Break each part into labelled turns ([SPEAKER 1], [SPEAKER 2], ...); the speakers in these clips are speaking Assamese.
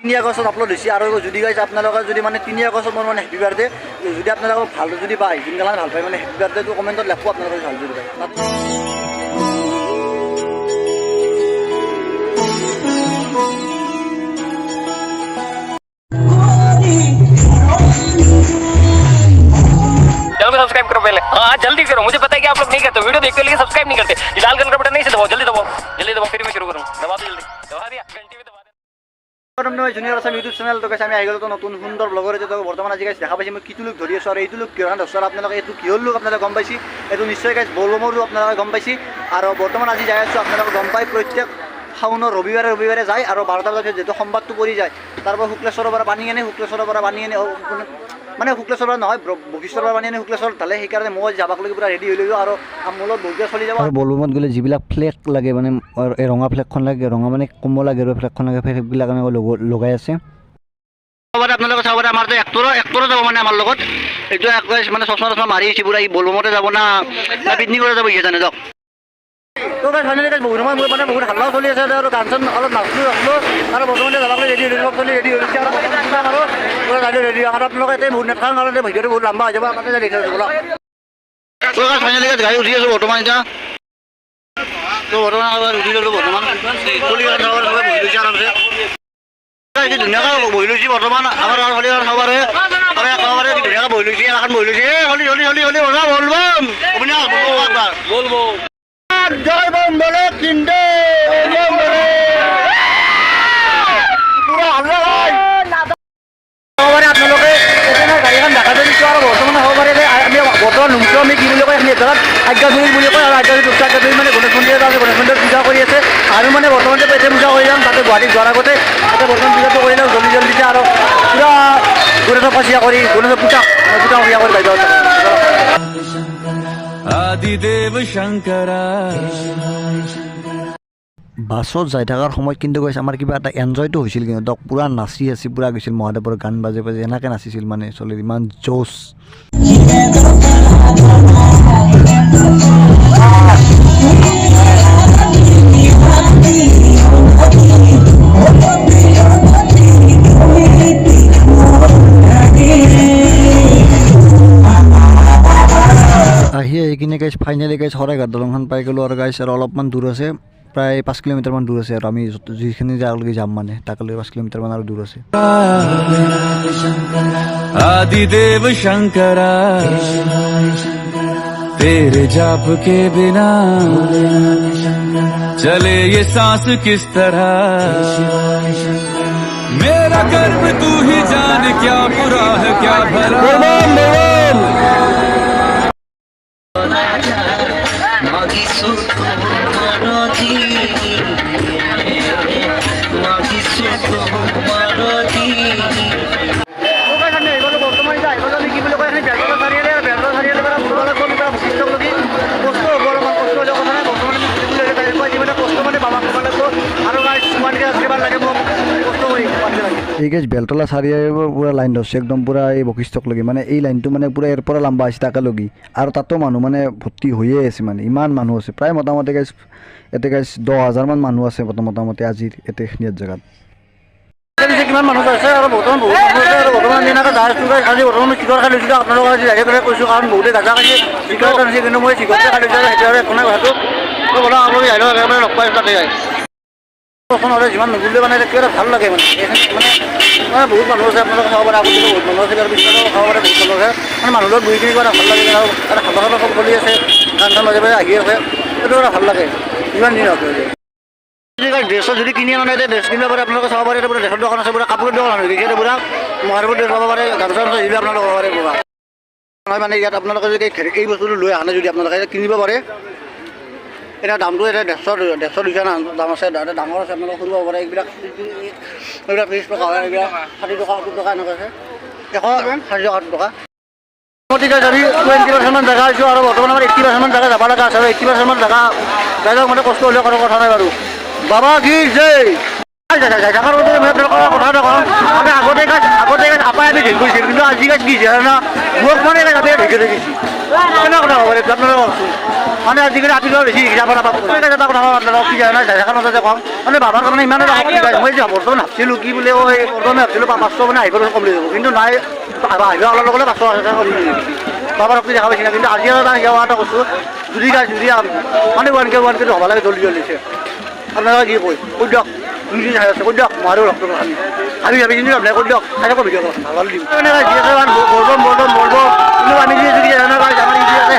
[SPEAKER 1] 3 আগষ্টত আপলোড হৈছে আৰু যদি গাইজ আপোনালোকে যদি মানে 3 আগষ্টত মোৰ মানে হেপী বাৰ্থডে যদি আপোনালোকে ভাল যদি পায় যোনবিলাক ভাল পায় মানে হেপী বাৰ্থডেটো কমেণ্টত লিখব আপোনালোকে ভাল যদি পায়
[SPEAKER 2] सब्सक्राइब करो पहले हाँ जल्दी करो मुझे पता है कि आप लोग नहीं करते वीडियो देखते लेकिन सब्सक्राइब नहीं करते लाल कलर का बटन नहीं से दबाओ जल्दी दबाओ फिर मैं शुरू करूँ दबा दो जल्दी दबा दिया घंटी पे दबा
[SPEAKER 1] দিয়া জুনিয়ৰ আছাম ইউটিউব চেনেল তো আমি আহি গ'লো নতুন সুন্দৰ ব্লগৰ এটা বৰ্তমান আজি গাইছ দেখা পাইছে মই কিটো লুক ধৰি আছোঁ আৰু এইটো লুক কিয় দছৰ আপোনালোকে এইটো কিহৰ লুক আপোনালোকে গম পাইছে এইটো নিশ্চয় গাইছ বলবমৰ লুক আপোনালোকে গম পাইছে আৰু বৰ্তমান আজি যাই আছোঁ আপোনালোকে গম পাই প্ৰত্যেক শাওনৰ ৰবিবাৰে যায় আৰু 12টা বজাত যেটো সম্বাদটো পৰি যায় তাৰপৰা শুক্লেশ্বৰৰ পৰা পানী আনে মানে শুক্লেশ্বৰৰ নহয় বশিষ্ঠৰ পৰা পানী আনে শুক্লেশ্বৰ ঢালে সেইকাৰণে মই যাবাক লাগি পুৰা ৰেডি হৈ লৈ আৰু আমোলত বহুতে চলি যাব
[SPEAKER 3] আৰু বলবমত গ'লে যিবিলাক ফ্লেগ লাগে মানে এই ৰঙা ফ্লেগখন লাগে ৰঙা মানে কমলা গেৰুৱা ফ্লেগখন লাগে ফ্লেগবিলাক আমি লগাই আছে
[SPEAKER 1] আপোনালোকে চাব পাৰে আমাৰ এক্টৰো যাব মানে আমাৰ লগত এইটো মানে চশমা মাৰি আহিছে পুৰা এই বলবমতে যাব না পিকনিক কৰি যাব ইয়ে জানে দিয়ক তো গাইছ ফাইনেলি গাইছ বহুত সময় মানে বহুত হাল্লাও চলি আছে আৰু গান চান অলপ নাচলো আৰু বৰ্তমানে যাবাক ৰেডি ৰেডি হৈছে আৰু পুৰা গাড়ী ৰেডি আৰু আপোনালোকে এতিয়া বহুত নেথাকাৰ কাৰণে ভিডিঅ'টো বহুত লম্বা হৈ যাব আপোনালোকে দেখি আছে বোলা তো গাইছ ফাইনেলি গাড়ী উঠি আছোঁ বৰ্তমান এতিয়া তো বৰ্তমান উঠি ল'লোঁ বৰ্তমান চলি বহি লৈছে আৰামছে ধুনীয়াকৈ বহি লৈছে বৰ্তমান আমাৰ হলি চাব পাৰে ধুনীয়াকৈ বহি লৈছে এখন বহি লৈছে হলি বলবম বলবো জয় বম বলে কিন্দে পুরো হাল্লা হয় হবারে আপনালোকে এখানে গাড়ীখন দেখা দিছোঁ আৰু বৰ্তমান হ'ব পাৰে আমি বৰ্তমান নুমটো আমি কি বুলি কয় এখন এজেগাত আজ্ঞাধুৰী বুলি কয় আৰু আজ্ঞাধুৰী মানে গণেশ মন্দিৰত আছে গণেশ মন্দিৰত পূজা কৰি আছে আৰু মানে বৰ্তমান পেটে পূজা কৰি যাম তাতে গুৱাহাটীত যোৱাৰ আগতে তাতে বৰ্তমান পূজাটো কৰি লওঁ জলদিছে আৰু পুৰা গণেশৰ পূজা কৰি গণেশৰ পূজা পূজা কৰি বাইদেউ
[SPEAKER 4] আদিদেৱ শংকৰা
[SPEAKER 3] বাছত যাই থকাৰ সময়ত কিন্তু কৈছে আমাৰ কিবা এটা এনজয়টো হৈছিল কিন্তু পুৰা নাচি আছে পুৰা গৈছিল মহাদেৱৰ গান বাজে এনেকৈ নাচিছিল মানে চলি ইমান জোচ আহি কিনে গাইছ ফাইনেলি গাইছ শৰাইঘাট দলংখন পাই গ'লোঁ আৰু গাইছ আৰু অলপমান দূৰ আছে প্ৰায় 5 কিলোমিটাৰমান দূৰ আছে আৰু আমি যিখিনি জাগালৈকে যাম মানে তাকলৈ 5 কিলোমিটাৰমান আৰু দূৰ আছে
[SPEAKER 4] आदिदेव शंकरा तेरे जाप के बिना चले ये सांस किस तरह मेरा कर्म तू ही जान क्या बुरा है क्या भला
[SPEAKER 3] এই গাইছ বেলতলা চাৰিআলিৰ পুৰা লাইন ধৰছে একদম পুৰা এই বশিষ্ঠকলৈকে মানে এই লাইনটো মানে পুৰা ইয়াৰ পৰা লম্বা আছে তাকালৈকে আৰু তাতো মানুহ মানে ভৰ্তি হৈয়ে আছে মানে ইমান মানুহ আছে প্ৰায় মোটামুটি গাইছ ইয়াতে গাইছ 10,000মান মানুহ আছে মোটামুটি আজিৰ এতেখিনিয়াৰ জেগাত
[SPEAKER 1] কিমান মানুহ আছে আৰু বৰ্তমান বহুত মানুহ আছে আৰু বৰ্তমান দিনাকে যাই আছোঁ খালি বৰ্তমান চিকৰ খাই লৈছিলোঁ আপোনালোকক আজি জাগে পেলাই কৈছোঁ কাৰণ বহুতে গাজা খাইছে চিকৰ আনিছে কিন্তু মই চিকৰতে খাই লৈছোঁ সেইটো আৰু একো নাই কথাটো তো বলা আপোনালোকে আহিলেও একেবাৰে লগ পাই তাতে যায় যিমান নুবুলিলে মানে কিবা এটা ভাল লাগে মানে মানে বহুত মানুহ আছে আপোনালোকে খাব পাৰে আপুনি বহুত মানুহ আছে আৰু পিছতো খাব পাৰে বহুত মানুহ আছে মানে মানুহৰ লগত বহি কিনি কিবা ভাল লাগে আৰু খাব চব চলি আছে গান চান মাজে মাজে আহি আছে সেইটো এটা ভাল লাগে ইমান দিন হওক ড্ৰেছৰ যদি কিনি আনে ড্ৰেছ কিনিব পাৰে আপোনালোকে চাব পাৰে পুৰা ড্ৰেছৰ দোকান আছে পুৰা কাপোৰৰ দোকান হৈ গৈছে পুৰা মহাদেৱৰ ড্ৰেছ পাব পাৰে গামোচা চামোচা যিবিলাক আপোনালোকে ল'ব পাৰে পুৰা নহয় মানে ইয়াত আপোনালোকে যদি এই বস্তুটো লৈ আনে যদি আপোনালোকে কিনিব পাৰে এতিয়া দামটো এতিয়া 150 দুইটা দাম আছে ডাঙৰ আছে আপোনালোকে সৰু পাব পাৰে এইবিলাক 30 টকা হয় এইবিলাক 60 টকা 70 টকা এনেকুৱা আছে 160 টকা আমি 20% জেগা আছোঁ আৰু বৰ্তমান আমাৰ 80% জেগা যাব লগা আছে আৰু 80% জেগা যাই মানে কষ্ট হ'লেও কোনো কথা নাই বাৰু বাবা কি জয় জাগাৰ কথা এটা কওঁ আমি আগতে আপাই আমি ঢেৰ কৰিছিল কিন্তু আজি গাছ কি জানা মোক মানে যাতে ঢেকে থাকিছে কেনেকুৱা কথা হ'ব পাৰে আপোনালোকে কওকচোন মানে আজিকালি ৰাতিপুৱা বেছি যাব নাপাব এটা কথা আপোনালোকক কি জানা জাগাখন যে কম মানে বাবাৰ কাৰণে ইমান এটা মই যে বৰ্তমান ভাবছিলোঁ কি বোলে বৰ্তমান ভাবছিলোঁ 500 মানে আহিব কমপ্লিট হ'ব কিন্তু নাই আহিব অলপ লগতে 500 কমপ্লিট বাবাৰ শক্তি দেখা পাইছে কিন্তু আজি এটা সেৱা এটা কৈছোঁ যদি মানে 1K হ'ব লাগে জলদি জলদিছে আপোনালোকে কি কৈ দিয়ক দুই চাই আছে কৈ দিয়ক মহাদেউ ৰক্ত ভাবি কিন্তু আপোনাক কৈ দিয়ক চাই থাকক ভিডিঅ' ভাল দিম মানে বলব কিন্তু আমি যি আছোঁ কি জানো আমাৰ ইজি আছে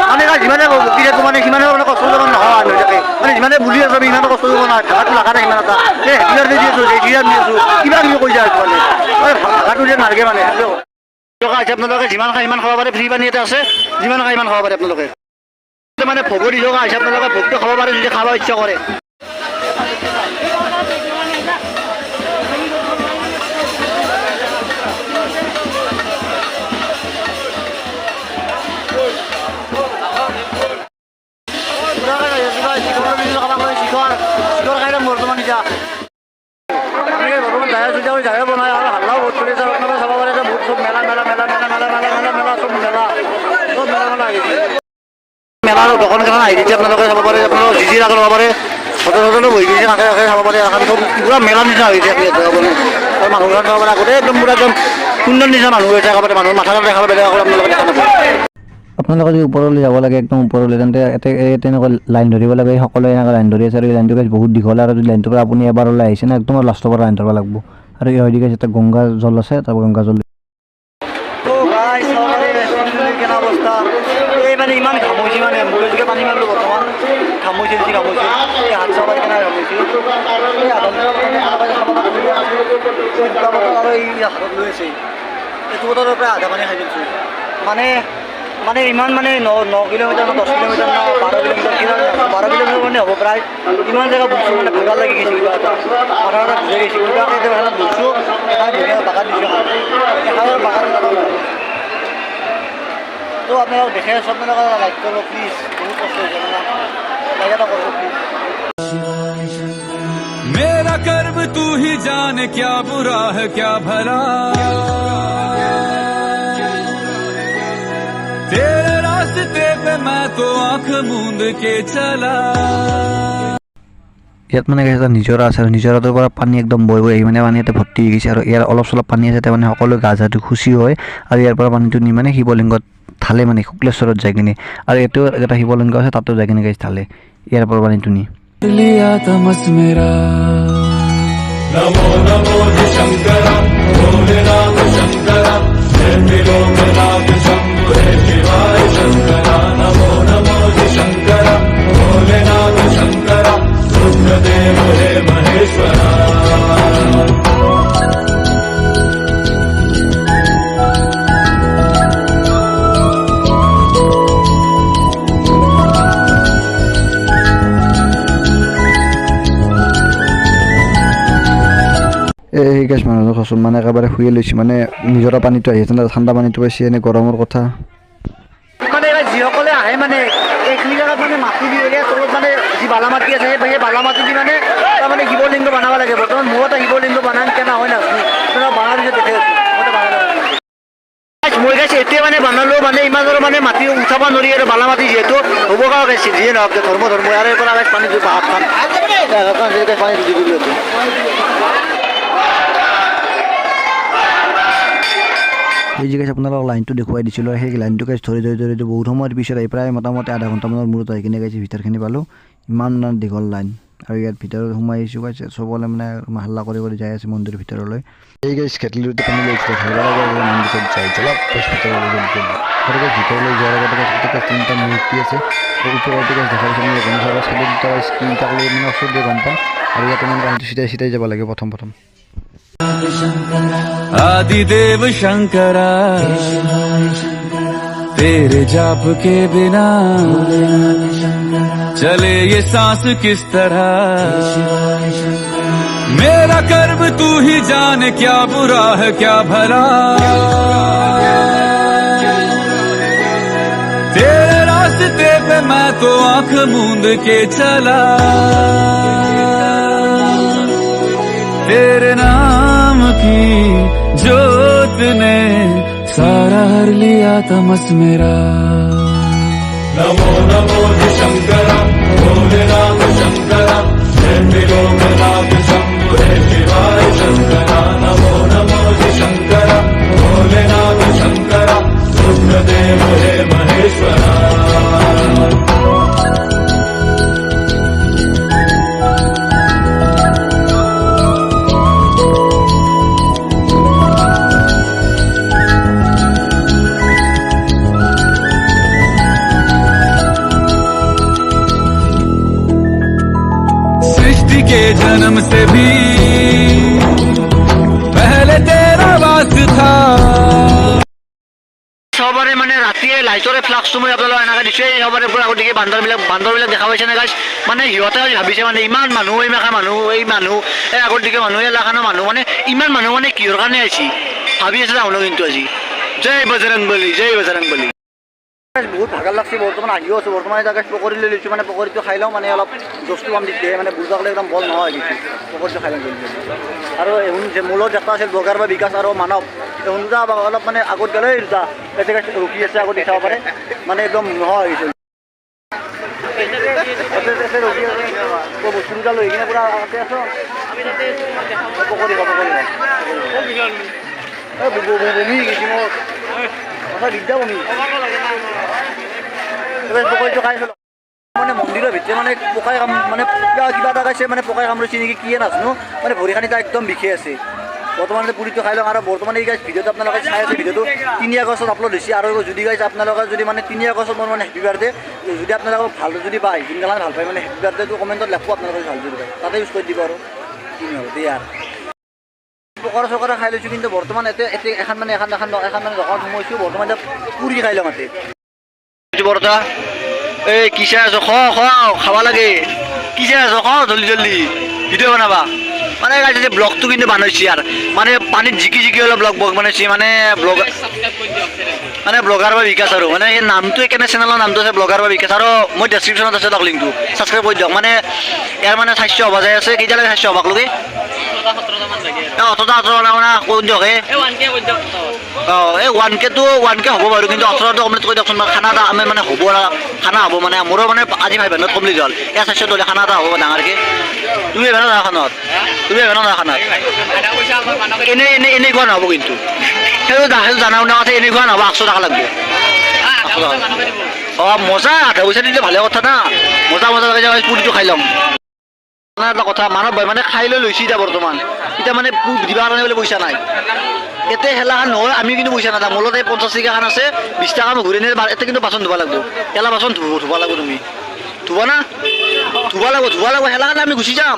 [SPEAKER 1] মানে যিমানে বকিৰে মানে সিমানে মানে কষ্ট কৰিব নহয় থাকে মানে যিমানে বুজি আছোঁ আমি ইমানে কষ্ট কৰিব নহয় ভাষাটো লগা নাই ইমান এটা এই হেপিয়াৰ দি আছোঁ হেপিয়াৰ দি আছোঁ কিবা কিবি কৈ যায় মানে ভাষাটো যে নালাগে মানে আপোনালোকে যিমান খাই সিমান খাব পাৰে ফ্ৰী পানী এটা আছে যিমান খাই সিমান খাব পাৰে আপোনালোকে মানে ভোগৰ দি থকা হৈছে আপোনালোকে ভোগটো খাব পাৰে যদি খাব ইচ্ছা কৰে বৰ্তমান এতিয়া বৰ্তমান যায় বনাই আৰু হাল্লাও বহুত চলি আছে আপোনালোকে চাব পাৰে বহুত চব মেলা চব মেলা মেলাৰ দোকান কেইখন আহি দিছে আপোনালোকে চাব পাৰে আপোনালোকে জিজি ৰাখ ল'ব পাৰে হোটেল বহি গৈছে কাষে কাষে চাব পাৰে এখন চব পুৰা মেলা নিচিনা হৈ গৈছে আৰু মানুহবিলাক চাব পাৰে গোটেই একদম পুৰা একদম সুন্দৰ নিচিনা মানুহ হৈছে একেবাৰে মানুহৰ মাথা দেখা বেলেগ আপোনালোকে দেখা নাপায়
[SPEAKER 3] আপোনালোকে যদি ওপৰলৈ যাব লাগে একদম ওপৰলৈ তেন্তে তেনেকুৱা লাইন ধৰিব লাগে সকলোৱে এনেকৈ লাইন ধৰি আছে আৰু এই লাইনটো গাইছ বহুত দীঘল আৰু যদি লাইনটোৰ পৰা আপুনি এবাৰ ওলাই আহিছে না একদম লাষ্টৰ পৰা লাইন ধৰিব লাগিব আৰু এই হয় গাইছ এটা গংগা জল আছে তাৰ গংগা জল
[SPEAKER 1] কেনে অৱস্থা এই মানে ইমান ঘামুচি মানে মুখে পানী মাৰিলোঁ বৰ্তমান ঘামুচি বেছি ঘামুচি এই হাত চাবাই কেনে ঘামুচি আৰু এই হাতত লৈ আছে এইটো বতৰৰ প্ৰায় আধা পানী খাই দিছোঁ মানে ইমান মানে 9 কিলোমিটাৰ না 10 কিলোমিটাৰ না 12 কিলোমিটাৰ মানে হ'ব প্ৰায় ইমান জেগা বুজিছোঁ মানে ভাগৰ লাগি গৈছে কিবা এটা মাথা এটা ঘূৰাই গৈছে কিবা এটা বুজিছোঁ এটা ধুনীয়া বাগান দিছোঁ এখানৰ বাগান তো আপোনালোক দেখে আছোঁ আপোনালোকে লাইক কৰিব প্লিজ বহুত কষ্ট হৈছে লাইক এটা কৰিব প্লিজ
[SPEAKER 4] मेरा कर्म तू ही जाने क्या बुरा है क्या भला तेरे रास्ते पे मैं तो आंख मूंद के चला
[SPEAKER 3] ইয়াত মানে এটা নিজৰা আছে আৰু নিজৰাটোৰ পৰা পানী একদম বৈ বৈ আহি মানে পানী ইয়াতে ভৰ্তি হৈ গৈছে আৰু ইয়াৰ অলপ চলপ পানী আছে মানে সকলো গা ঝাটো খুচি হয় আৰু ইয়াৰ পৰা পানীটো নি মানে শিৱলিংগত ঢালে মানে শুক্লেশ্বৰত যায় কিনে আৰু এইটোও এটা শিৱলিংগ আছে তাতো যায় কিনে গাইছ ঢালে ইয়াৰ পৰা পানীটো নি
[SPEAKER 4] लिया तमस मेरा नमो नमो शंकर भोले राम शंकर जय मिलो नाग शंभु हे शिवाय शंकर नमो नमो शंकर भोले नाग शंकर रुद्रदेव हे महेश्वरा
[SPEAKER 3] এই গাছ মানুহক কৈছোঁ মানে একেবাৰে শুয়ে লৈছোঁ মানে নিজৰা পানীটো আহি আছে ঠাণ্ডা পানীটো পাইছে এনে গৰমৰ কথা
[SPEAKER 1] মানে যিসকলে আহে মানে এইখিনি জেগাত মানে মাটি দি তলত মানে যি বালা মাটি আছে সেই বালা মাটি দি মানে তাৰমানে শিৱলিংগ বনাব লাগে বৰ্তমান মোৰ এটা শিৱলিংগ বনাম কেনে হয় নাজানো বনাৰ পিছত দেখে মই গাইছে এতিয়া মানে বনালোঁ মানে ইমান আৰু মানে মাটি উঠাব নোৱাৰি আৰু বালা মাটি যিহেতু হ'ব কাৰণে গাইছে যিয়ে নহওক ধৰ্ম ইয়াৰে পৰা পানী দি হাত খান পানী দি দিলোঁ
[SPEAKER 3] এই যে গাইছ আপোনালোকক লাইনটো দেখুৱাই দিছিলোঁ আৰু সেই লাইনটো গাইছ ধৰি বহুত সময়ৰ পিছত আহি প্ৰায় মোটামুটি আধা ঘণ্টামানৰ মূৰত আহি কিনে গাইছে ভিতৰখিনি পালোঁ ইমান দীঘল লাইন আৰু ইয়াত ভিতৰত সোমাই আহিছোঁ গাইছে চবলে মানে হাল্লা কৰি যাই আছে মন্দিৰৰ ভিতৰলৈ এই গাইছ খেতলিটো পানী লাগিছিলে মন্দিৰত যাই অলপ ভিতৰলৈ যোৱাৰ আগতে তিনিটা মূৰ্তি আছে ওপৰতে গাইছ দেখা পাইছে দুটা স্ক্ৰীনটা লৈ মানে ওচৰত গম পাম আৰু ইয়াতে মানে পানীটো চিধাই যাব লাগে প্ৰথম
[SPEAKER 4] आदिदेव शंकरा तेरे जाप के बिना चले ये सांस किस तरह मेरा कर्म तू ही जाने क्या बुरा है क्या भला तेरे रास्ते पे मैं तो आंख मूंद के चला तेरे नाम की जोत ने सारा कर लिया तमस मेरा नमो नमो शंकर भोले राम शंकर मिलो नाथ शंभु शिवाय शंकर नमो नमो शंकर भोले नाथ शंकर रुद्रदेव हे महेश्वरा सृष्टि के जन्म से भी पहले तेरा वास था
[SPEAKER 1] সবাৰে মানে ৰাতিয়ে লাইটৰে ফ্লাক্সটো মই আপোনালোকক এনেকৈ দিছোঁ সবাৰে পুৰা গতিকে বান্দৰবিলাক দেখা পাইছে নে গাইছ মানে সিহঁতে ভাবিছে মানে ইমান মানুহ এই মানুহ এই আগৰ দিকে মানুহ এলাকানৰ মানুহ মানে ইমান মানুহ মানে কিহৰ কাৰণে আহিছে ভাবি আছে যাওঁ কিন্তু আজি জয় বজৰং বলী বহুত ভাগৰ লাগছে বৰ্তমান আহিও আছোঁ বৰ্তমান এটা গাছ পকৰি লৈ লৈছোঁ মানে পকৰিটো খাই লওঁ মানে অলপ জোচটো পাম দিছে মানে বুজাবলৈ একদম বল নহয় গৈছে পকৰিটো খাই লওঁ আৰু যে মূলত এটা আছিল ব্লগাৰ বা বিকাশ আৰু মানৱ দুটা অলপ মানে আগত গ'লে দুটা এতে গাছ ৰখি আছে আগত দেখাব পাৰে মানে একদম নহয় গৈছে বস্তু দুটা লৈ কিনে পুৰা আগতে আছোঁ পকৰি বমি গৈছে মোৰ দিগদাৰ বমি পকৰিটো খাইছিলোঁ মানে মন্দিৰৰ ভিতৰত মানে পকাই কাম মানে কিবা এটা খাইছে মানে পকাই কামুৰিছে নেকি কিয়ে নাজানো মানে ভৰিখানি তাৰ একদম বিষে আছে বৰ্তমান পুৰিটো খাই লওঁ আৰু বৰ্তমান এই গাইছ ভিডিঅ'টো আপোনালোকে চাই আছে ভিডিঅ'টো 3 আগষ্টত আপলোড হৈছে আৰু যদি গাইছ আপোনালোকে যদি মানে 3 আগষ্টত মোৰ মানে হেপী বাৰ্থডে যদি আপোনালোকক ভাল যদি পায় যোনবিলাক ভাল পায় মানে হেপী বাৰ্থডেটো কমেণ্টত লিখব আপোনালোকে ভাল যদি পায় তাতে ইউজ কৰি দিব আৰু কিনো হ'ব দেই আৰু পকৰা চকৰা খাই লৈছোঁ কিন্তু বৰ্তমান এতিয়া এখন মানে দোকানত সোমাইছোঁ বৰ্তমান এতিয়া পুৰি খাই লওঁ মাতে বৰতা এই কি চাই আছ খাব লাগে কি চাই আছ জল্দি ভিডিঅ' বনাবা মানে যে ব্লগটো কিন্তু বনাইছে আৰু মানে পানীত জিকি অলপ ব্লগ বনাইছে মানে ব্লগাৰ বা বিকাশ আৰু মানে সেই নামটো কেনে চেনেলৰ নামটো আছে ব্লগাৰ বা বিকাশ আৰু মই ডেছক্ৰিপশ্যনত আছে তাক লিংকটো ছাবস্ক্ৰাইব কৰি দিয়ক মানে ইয়াৰ মানে 400 হ'ব যাই আছে কেইটালৈ 400 হ'বাক লগি 18 কৈ দিয়ক এই 1K হ'ব বাৰু কিন্তু 18টো কমপ্লিট কৰি দিয়কচোন খানা এটা আমি মানে হ'ব খানা হ'ব মানে মোৰো মানে আজি 500 কমপ্লিট হ'ল 400 দলে খানা এটা হ'ব ডাঙৰকৈ তুমি এবাৰ খানাত এনেকুৱা নহ'ব কিন্তু সেইটো জানাও না কথা এনেকুৱা নহ'ব 800 টকা লাগব মজা 8 পইচা দিলে ভালে কথা না মজা লাগে পুৰিটো খাই ল'ম এটা কথা মানৱ ভাই মানে খাই লৈ লৈছে এতিয়া বৰ্তমান এতিয়া মানে দিবৰ কাৰণে বোলে পইচা নাই এতে হেলাখান নহয় আমি কিন্তু পইচা নাথাক মূলত এই 50 টকা খান আছে 20 টকা মই ঘূৰি নিলে এতে কিন্তু বাচন ধুব লাগিব এলা বাচন ধুব লাগিব তুমি ধুব লাগিব হেলাখান আমি গুচি যাম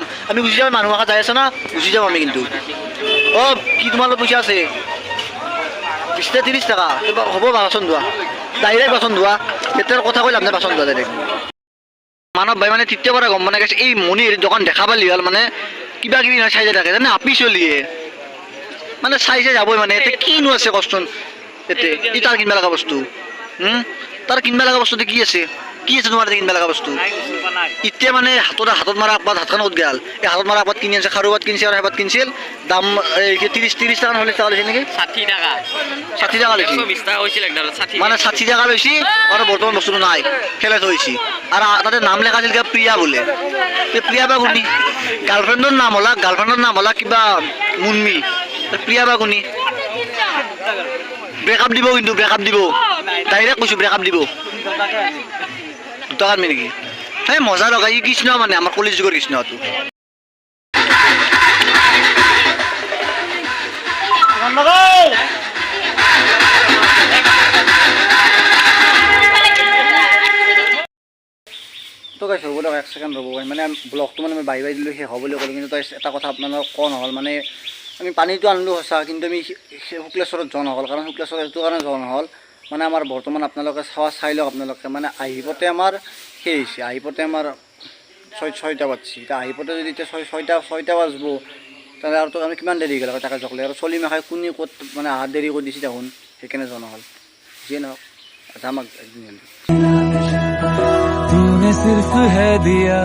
[SPEAKER 1] মানুহ আশা যাই আছে না গুচি যাম আমি কিন্তু কি তোমালোকৰ পইচা আছে 20-30 টকা হ'ব বাচন ধোৱা ডাইৰেক্ট বাচন ধোৱা এতিয়াৰ কথা কৈ লাভ নাই বাচন ধোৱা ডাইৰেক্ট মানৱ ভাই মানে তৃতীয় পৰা গম মানে গৈছে এই মণিৰ দোকান দেখা পালি হ'ল মানে কিবা কিবি চাই যায় থাকে জানে আপি চলিয়ে মানে চাই যাবই মানে এতিয়া কিনো আছে কচোন এতিয়া তাৰ কিনিব লগা বস্তু তাৰ কিনিব লগা বস্তুটো কি আছে তোমাৰ কিনিব লগা বস্তু এতিয়া মানে হাতত মাৰা আগবাদ হাতখন ক'ত গ'ল এই হাতত মাৰা আগবাদ কিনি আনিছে খাৰু বাদ কিনিছে আৰু হেবাদ কিনিছিল দাম 30 টকা নহ'লে টকা লৈছে নেকি 60 টকা লৈছে মানে 60 টকা লৈছে আৰু বৰ্তমান বস্তুটো নাই খেলাই থৈছে আৰু তাতে নাম লেখা আছিল কিবা প্ৰিয়া বোলে প্ৰিয়া বা কোনি গাৰ্লফ্ৰেণ্ডৰ নাম হ'লা কিবা মুনমি প্ৰিয়া বা কোনি ব্ৰেকআপ দিব কিন্তু ডাইৰেক্ট কৈছোঁ ব্ৰেকআপ দিব দুটা কাটমি নেকি এই মজা লগা ই কৃষ্ণ মানে আমাৰ কলেজ যুগৰ কৃষ্ণটো তো গাইছ হ'ব দিয়ক 1 ছেকেণ্ড ৰ'ব মানে ব্লগটো মানে মই বাই দিলোঁ শেষ হ'ব বুলি ক'লোঁ কিন্তু তই এটা কথা আপোনালোকক কোৱা নহ'ল মানে আমি পানীটো আনিলোঁ সঁচা কিন্তু আমি শুক্লেশ্বৰত যোৱা নহ'ল কাৰণ শুক্লেশ্বৰত এইটো কাৰণে যোৱা নহ'ল মানে আমাৰ বৰ্তমান আপোনালোকে চাই লওক আপোনালোকে মানে আহিপতে আমাৰ সেই হৈছে আহিপতে আমাৰ 6টা বাজছে এতিয়া আহিপতে যদি এতিয়া 6টা বাজব তাহলে আৰু তো আমি কিমান দেৰি গ'ল তাকে জকলে আৰু চলি মাখাই কোনে ক'ত মানে আহাৰ দেৰি কৰি দিছে দেখোন সেইকাৰণে যোৱা নহ'ল যিয়ে নহওক যাম একদিন
[SPEAKER 4] तूने सिर्फ है दिया